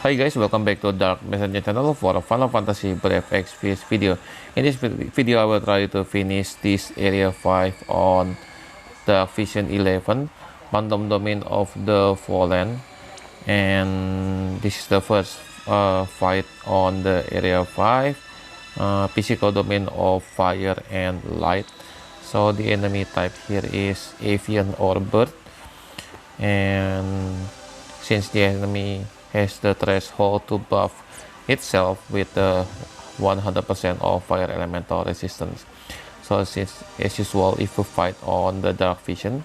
Hi guys, welcome back to Dark Messenger channel for a Final Fantasy Brave Exvius video. In this video, I will try to finish this area 5 on Dark Vision 11, Random Domain of the Fallen, and this is the first fight on the area 5, physical domain of fire and light. So the enemy type here is avian or bird, and since the enemy has the threshold to buff itself with the 100% of fire elemental resistance. So since as usual, if you fight on the dark vision,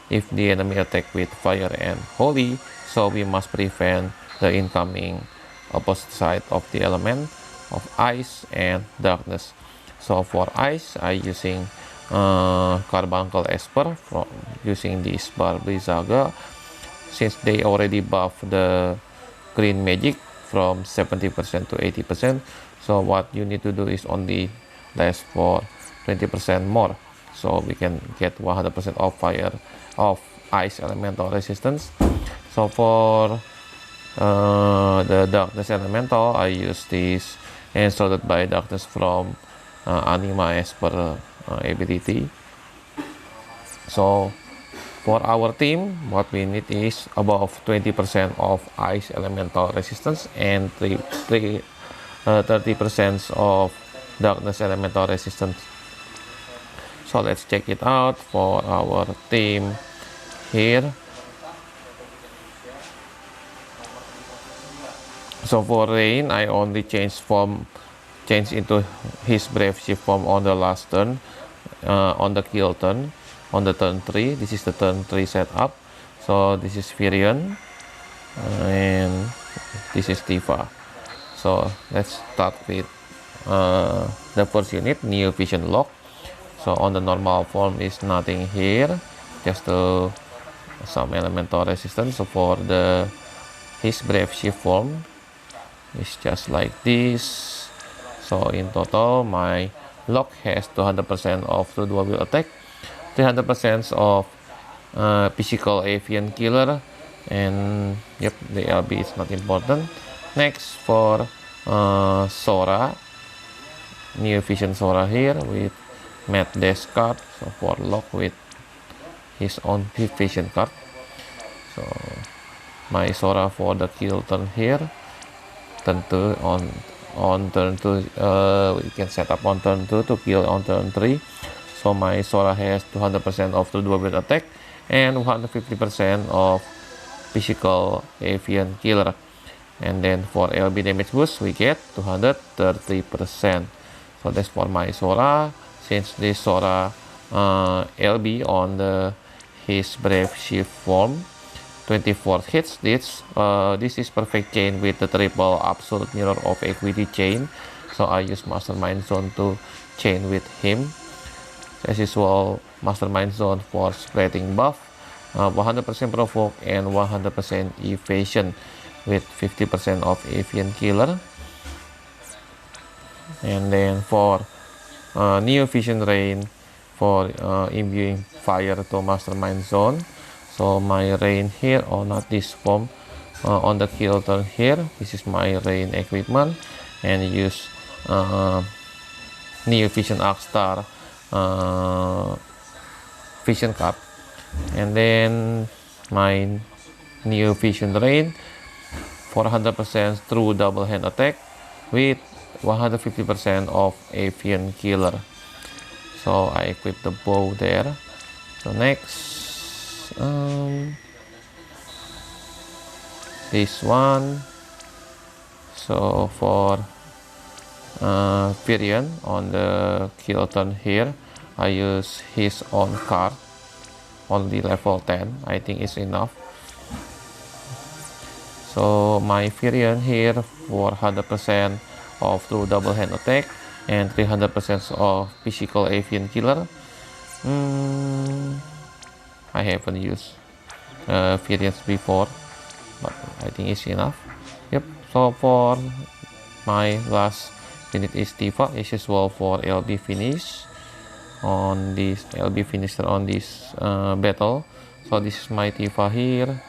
if the enemy attack with fire and holy, so we must prevent the incoming opposite side of the element of ice and darkness. So for ice, I using Carbuncle Esper from using this Barbary Saga, since they already buff the green magic from 70% to 80%. So what you need to do is only last for 20% more, so we can get 100% of fire of ice elemental resistance. So for the darkness elemental, I use this and sorted by darkness from Anima Esper ability. So for our team, what we need is above 20% of ice elemental resistance and 30% of darkness elemental resistance. So let's check it out for our team here. So for Rain, I only change into his brave shift form on the last turn, on the kill turn. On the turn 3, this is the turn 3 setup. So this is Virion and this is Tifa. So let's start with the first unit, Neo Vision Lock. So on the normal form is nothing here, just some elemental resistance. So for his brave shift form is just like this. So in total, my lock has 200% of the dual wield attack, 300% of physical avian killer, and yep, the LB is not important. Next for Sora, Neo Vision Sora here with Mad Dash card, so for lock with his own vision card. So my Sora for the kill turn here, turn 2 on turn 2, we can set up on turn 2 to kill on turn 3. So my Sora has 200% of the dual wield attack and 150% of physical avian killer. And then for LB damage boost, we get 230%. So that's for my Sora. Since this Sora LB on his brave shift form, 24 hits. This is perfect chain with the triple absolute mirror of equity chain. So I use Mastermind Zone to chain with him. As usual, Mastermind Zone for spreading buff, 100% provoke and 100% evasion with 50% of avian killer. And then for Neo Vision Rain for imbuing fire to Mastermind Zone. So my Rain here, or not this form, on the kill turn here, this is my Rain equipment, and use Neo Vision Arcstar vision card. And then my Neo Vision Rain for 100% through double hand attack with 150% of avian killer. So I equip the bow there. So next, this one. So for Virion on the kill turn here, I use his own card, only level 10, I think is enough. So my Virion here for 100% of through double hand attack and 300% of physical avian killer. I haven't used Virions before, but I think it's enough. Yep. So for my last unit is Tifa, as usual for LB finish on this LB finisher on this battle. So this is my Tifa here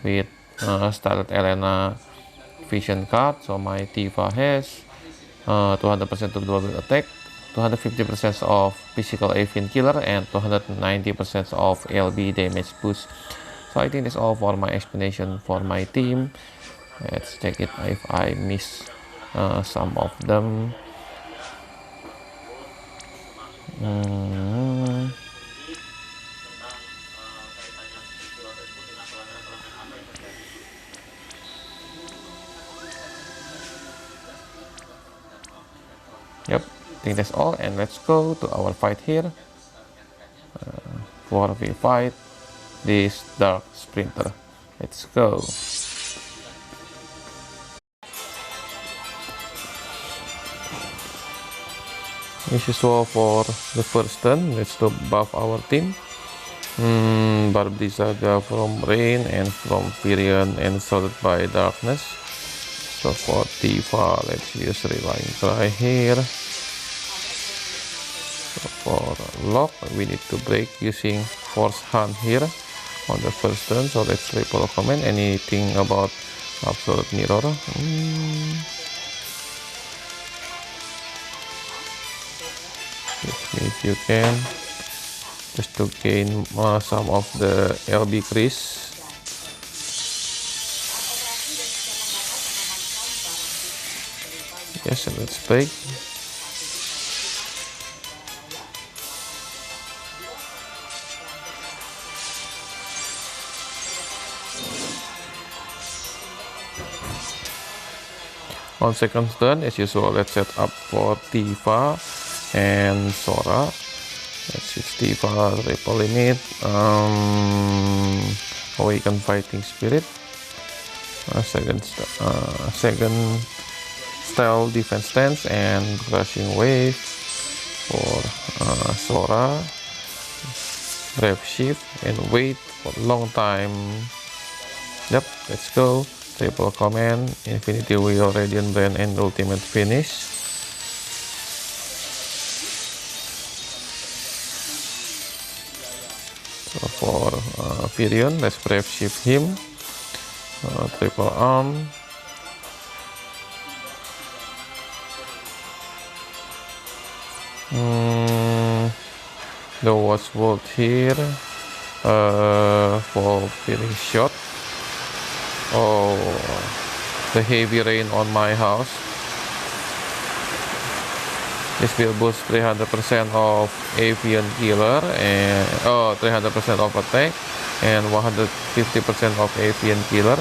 with Starlet Elena vision card. So my Tifa has 200% of double attack, 250% of physical avian killer, and 290% of LB damage boost. So I think that's all for my explanation for my team. Let's check it if I miss some of them. Yep, I think that's all, and let's go to our fight here. 4v fight this dark sprinter. Let's go. As usual for the first turn, let's do buff our team. Barbary Saga from Rain and from Firion and Surrounded by Darkness. So for Tifa, let's use Rewind Cry here. So for Lock, we need to break using Force Hunt here on the first turn. So let's triple comment. Anything about Absolute Mirror? If you can, just to gain some of the LB crease. Yes, and let's break. On second turn, as usual, let's set up for Tifa and Sora. Let's use Tifa, triple limit, awaken fighting spirit, second style defense stance, and crushing wave for Sora, brave shift, and wait for a long time. Yep, let's go. Triple command, Infinity Wheel, Radiant Brand, and ultimate finish. So for Firion, let's brave shift him. Triple arm. The Watchword here for feeling shot. Oh, the heavy rain on my house. This will boost 300% of avian killer and 300% of attack and 150% of avian killer.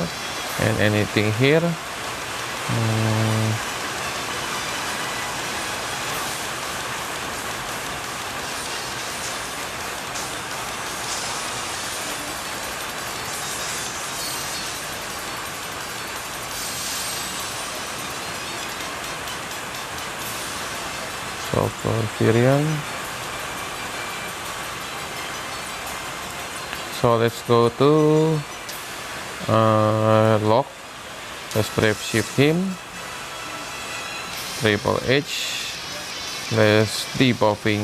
And anything here. So for Firion, so let's go to Lock. Let's brave shift him. Triple H. Let's debuffing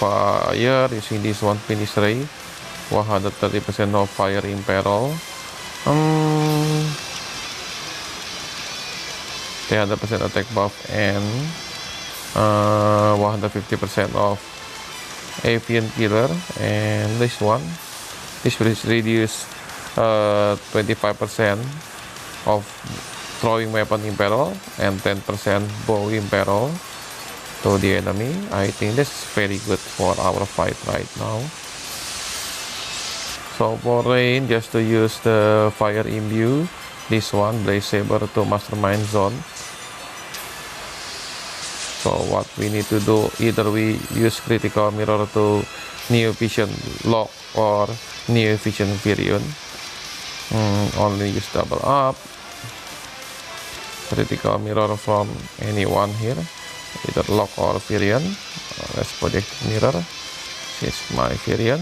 fire using this one finish ray. 130% of fire imperil. 300% attack buff and 150% of avian killer. And this one, this will reduce 25% of throwing weapon imperil and 10% bow imperil to the enemy. I think that's very good for our fight right now. So for Rain, just to use the fire imbue, this one Blaze Saber to Mastermind Zone. So what we need to do, either we use critical mirror to Neo Vision Lock or Neo Vision Firion. Only use double up. Critical mirror from anyone here, either Lock or Firion. Let's project mirror. This is my Firion.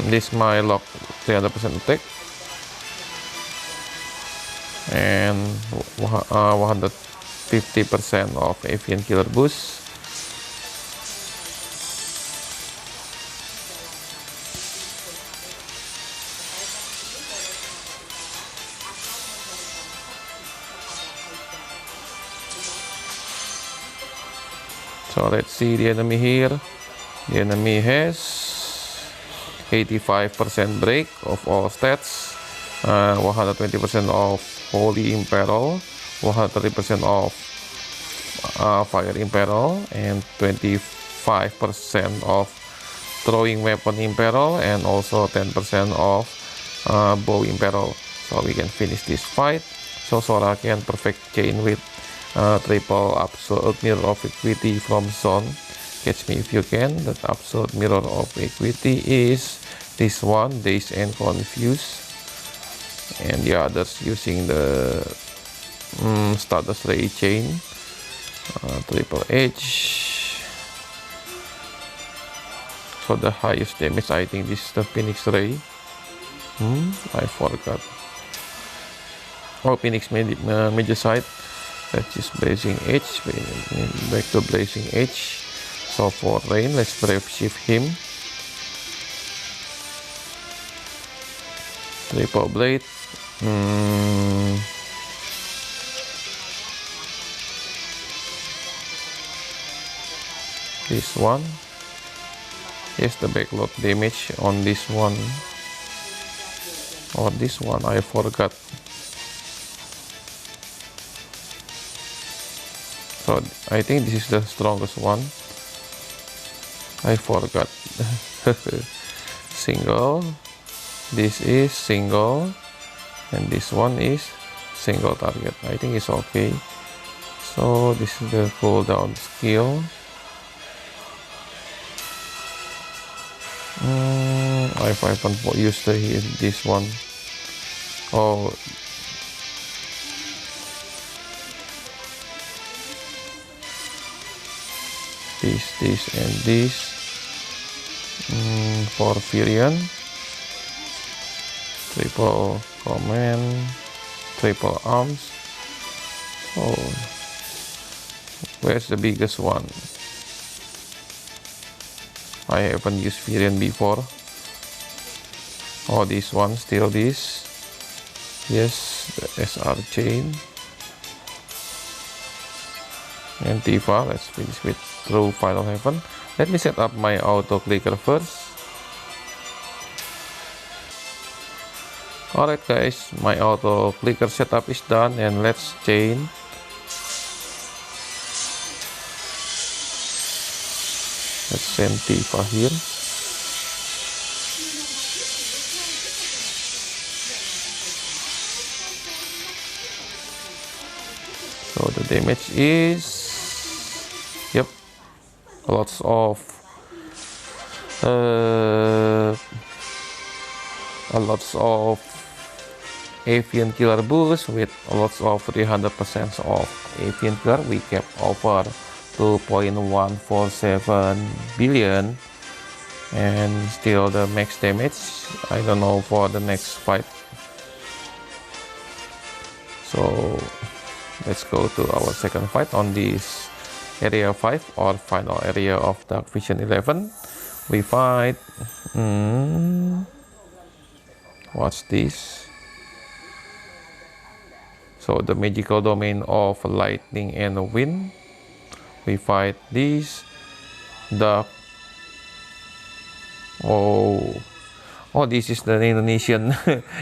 This is my Lock, 300% attack and 150% of avian killer boost. So let's see the enemy here. The enemy has 85% break of all stats, 120% of Holy Imperil, 130% of Fire Imperil, and 25% of Throwing Weapon Imperil, and also 10% of Bow Imperil. So we can finish this fight. So Sora can perfect chain with triple Absolute Mirror of Equity from Zone. Catch me if you can. That Absolute Mirror of Equity is this one, Daze and Confuse, and the others using the Stardust Ray chain, Triple H. So the highest damage, I think this is the Phoenix Ray. I forgot. Oh, Phoenix Magicite. That's just Blazing Edge. Back to Blazing Edge. So for Rain, let's Brave Shift him. Triple Blade. This one. Here's the backload damage on this one. Or this one, I forgot. So I think this is the strongest one. I forgot. Single. This is single. And this one is single target. I think it's okay. So this is the cooldown skill. I haven't used this one. Oh, this and this for Virion. Triple command, triple arms. Oh, where's the biggest one? I haven't used Virion before. Oh, this one, still this. Yes, the SR chain. And Tifa, let's finish with True Final Heaven. Let me set up my auto clicker first. Alright guys, my auto clicker setup is done, and let's chain. Let's send Tifa here. So the damage is, yep, lots of Avian Killer boost with lots of 300% of Avian Killer. We kept over 2.147 billion, and still the max damage. I don't know for the next fight. So let's go to our second fight on this area 5 or final area of Dark Vision 11. We fight what's this? So the magical domain of lightning and wind. We fight this dark. Oh, this is the Indonesian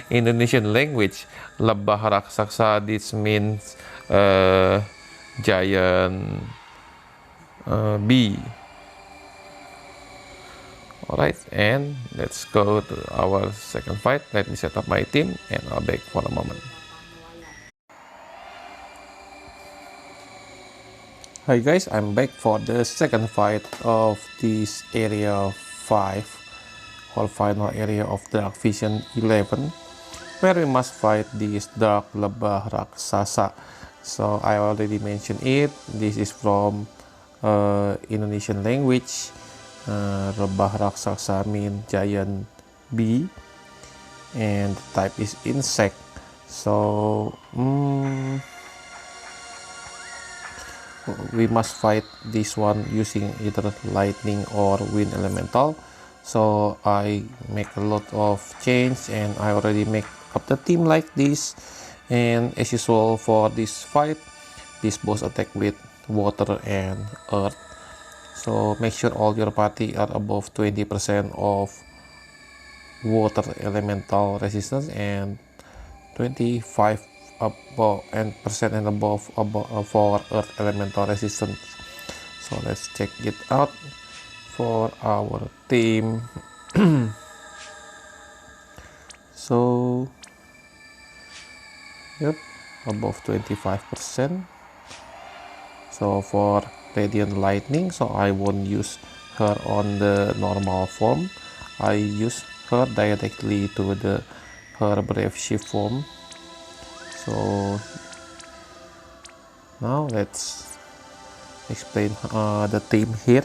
Indonesian language. Lebah Raksasa. This means giant bee. Alright, and let's go to our second fight. Let me set up my team, and I'll back for a moment. Hi guys, I'm back for the second fight of this area 5 or final area of Dark Vision 11, where we must fight this Dark Lebah Raksasa. So I already mentioned it. This is from Indonesian language. Lebah Raksasa means giant bee, and the type is insect. So we must fight this one using either lightning or wind elemental. So I make a lot of change, and I already make up the team like this. And as usual for this fight, this boss attack with water and earth. So make sure all your party are above 20% of water elemental resistance and 25 above and percent and above for earth elemental resistance. So let's check it out for our team. So yep, above 25%. So for radiant lightning, so I won't use her on the normal form. I use her directly to the her brave shift form. So now let's explain the team here.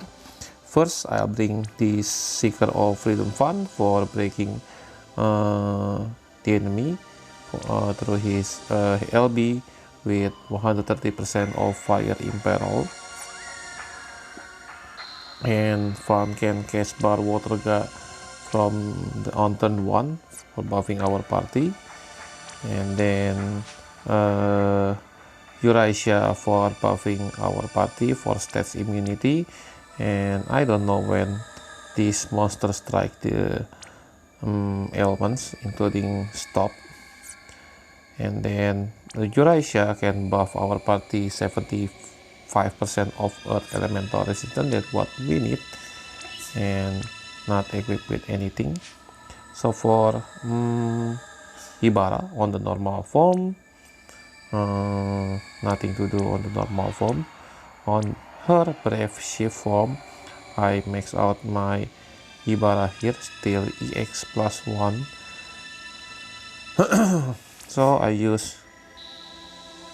First, I'll bring this Seeker of Freedom Fund for breaking the enemy through his LB with 130% of fire imperil. And Farm can cast Bar Water God from on turn 1 for buffing our party. And then Eurasia for buffing our party for stats immunity. And I don't know when these monsters strike the elements, including stop. And then Eurasia can buff our party 75% of earth elemental resistance. That's what we need, and not equipped with anything. So for Ibarra on the normal form, nothing to do on the normal form. On her brave shift form, I max out my Ibarra here, still EX plus 1. So I use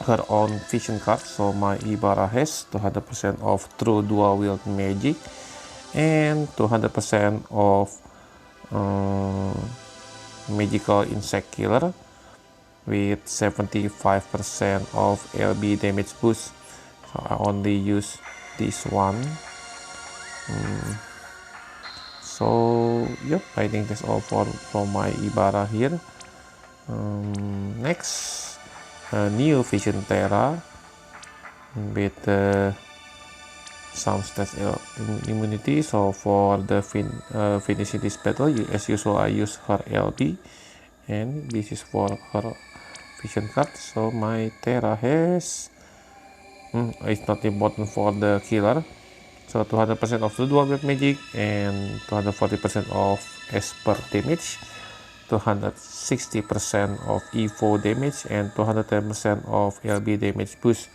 her own vision card, so my Ibarra has 200% of true dual wield magic and 200% of magical insect killer with 75% of LB damage boost. So I only use this one. So yep, I think that's all for my Ibarra here. Next, new Vision Terra with some stats immunity. So for the finishing this battle, as usual, I use her LB, and this is for her vision card. So my Terra has it's not important for the killer. So 200% of the dual wield magic and 240% of Esper damage, 260% of EVO damage, and 210% of LB damage boost.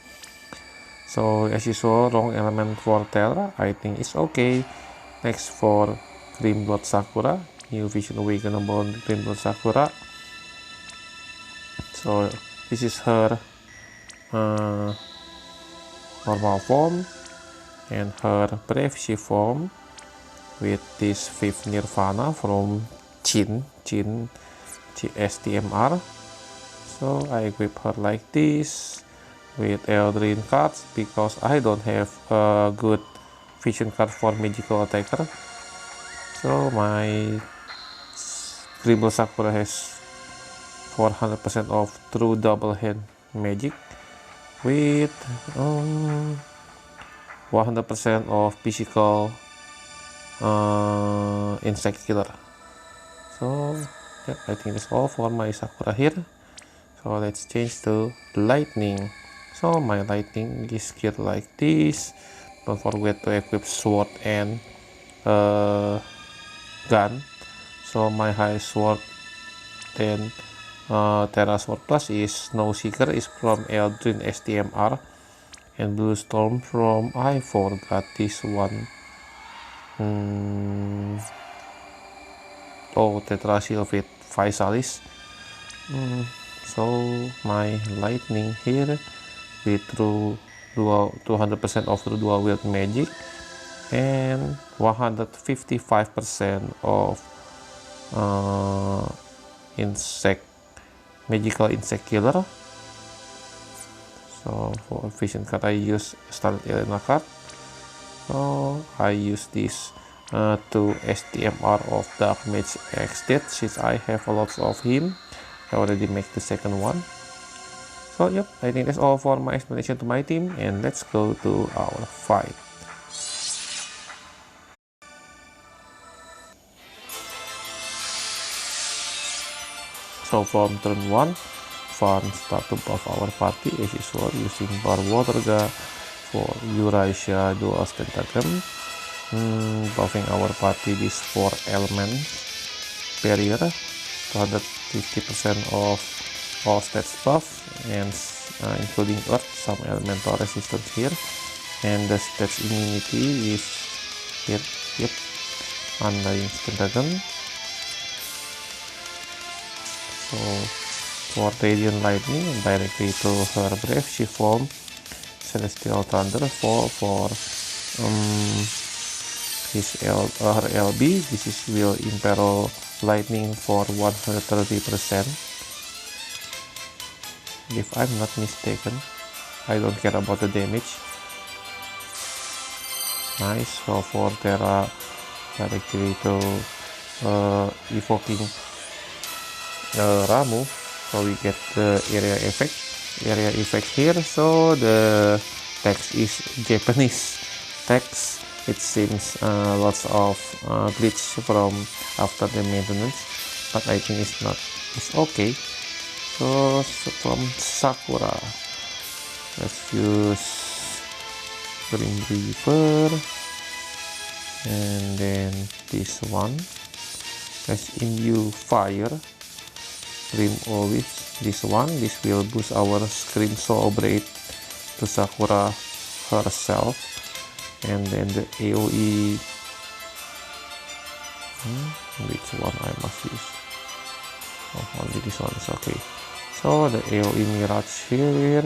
So as usual, wrong element for Terra, I think it's okay. Next for Grimlood Sakura, new Vision Awakenable Grimlood Sakura. So this is her normal form and her brave shift form with this 5th Nirvana from Jin STMR. So I equip her like this with Eldrin cards because I don't have a good vision card for magical attacker. So my Grimlood Sakura has 400% of true double hand magic with 100% of physical insect killer. So yeah, I think that's all for my Sakura here. So let's change to lightning. So my lightning is geared like this. Don't forget to equip sword and gun. So my high sword then Terra Sword Plus is Snow Seeker is from Eldrin STMR, and Blue Storm from, I forgot this one. Oh, Tetrasil with Physalis. So my lightning here with true 200% of the dual wield magic and 155% of magical insect killer. So for vision card I use standard Elena card. So I use this to STMR of Dark Mage X Death, since I have a lot of him. I already make the second one. So yep, I think that's all for my explanation to my team, and let's go to our fight. So from turn 1, Fan start to buff our party as usual using Bar Waterga for Eurasia Dual Tentacle. Buffing our party this 4 element barrier, 250% of all stats buff, and including Earth, some elemental resistance here, and the stats immunity is here. Yep, Undying Tentacle. So for Radiant Lightning, directly to her Brave, she formed Celestial Thunder for her LB. This is will imperil lightning for 130%. If I'm not mistaken, I don't care about the damage. Nice. So for Terra, directly to evoking Ramu, so we get the area effect here. So the text is Japanese text. It seems lots of glitch from after the maintenance, but I think it's okay. So from Sakura, let's use Green Reaper, and then this one, let's imbue fire. Dream always this one. This will boost our Scream Soul Blade to Sakura herself, and then the AoE. Which one I must use? Oh, only this one is okay. So the AoE Mirage here.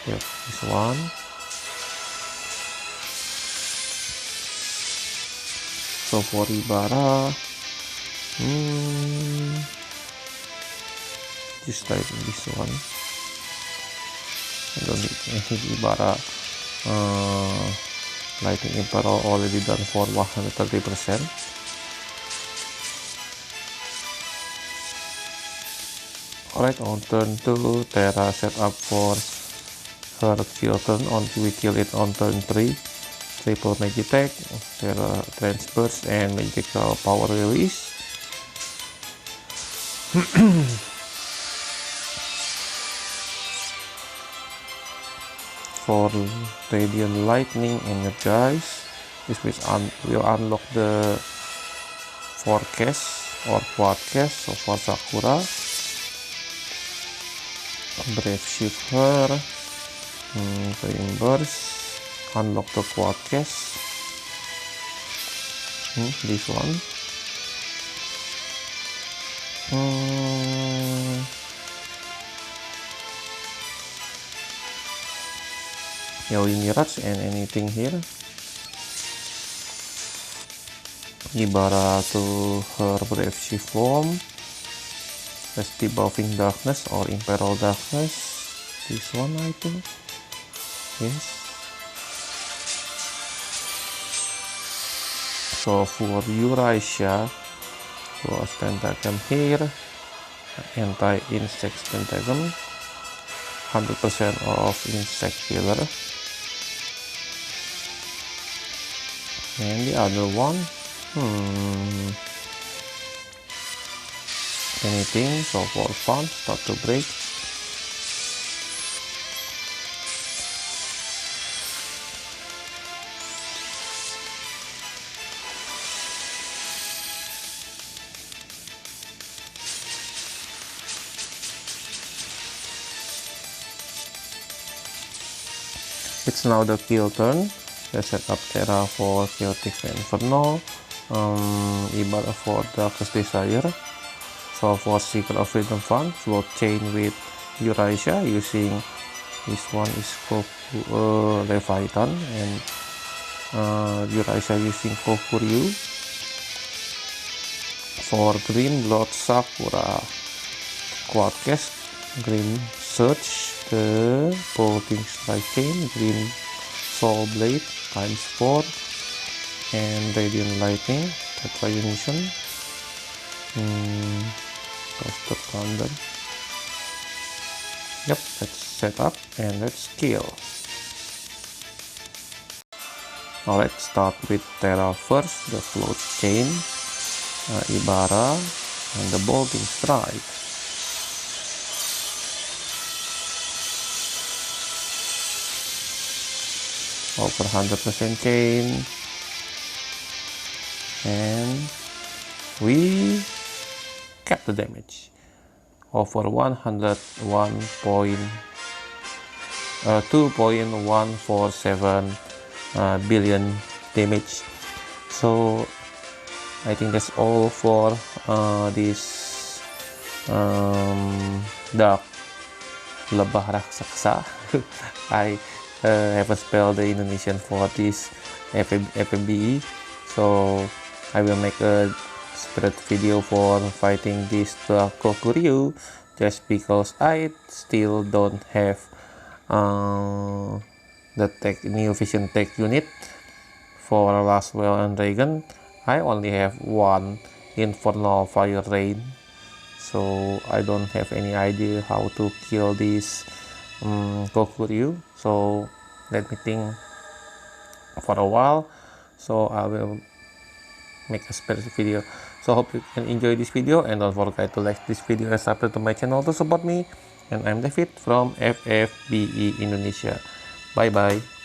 Yep, this one. So for Ibarra, just like this one. I don't need any Ibarra. Lightning Emperor already done for 130%. Alright, on turn 2, Terra set up for her kill turn. We kill it on turn 3. Triple magic attack, Terra transfers, and magical power release. For Radiant Lightning, energize. This will unlock the forecast or quadcast. So for Sakura, Brave Shift her, reimburse, unlock the quadcast. This one. Yaoi Mirage and anything here. Ibarra to her Brave Shift form. Let's debuffing Darkness or Imperil Darkness. This one, I think. Yes. So for Eurasia, was Tentacle here. Anti-insect Tentacle. 100% of insect killer. And the other one, anything. So for fun, start to break. It's now the kill turn. Let's set up Terra for Chaotic Inferno, Ibarra for Darkest Desire. So for Secret of Freedom Fund, float chain with Eurasia using this one is Leviathan, and Eurasia using Kokuryu. For Green Lord Sakura, Quadcast, Green Search, the Bolting Strike Chain, Green Soul Blade times 4, and Radiant Lightning, Tetrayunism, Toasted Thunder. Yep, let's set up and let's kill. Now let's start with Terra first, the float chain, Ibarra, and the bolting strike. Over 100% chain, and we kept the damage over 2.147 billion damage. So I think that's all for this dark Lebah Raksasa. I haven't spelled the Indonesian for this FFBE, so I will make a separate video for fighting this Kokuryu, just because I still don't have the new vision tech unit for Last Well and Dragon. I only have one Infernal Fire Rain, so I don't have any idea how to kill this Kokuryu. So let me think for a while, so I will make a special video. So hope you can enjoy this video, and don't forget to like this video and subscribe to my channel to support me. And I'm David from FFBE Indonesia. Bye bye.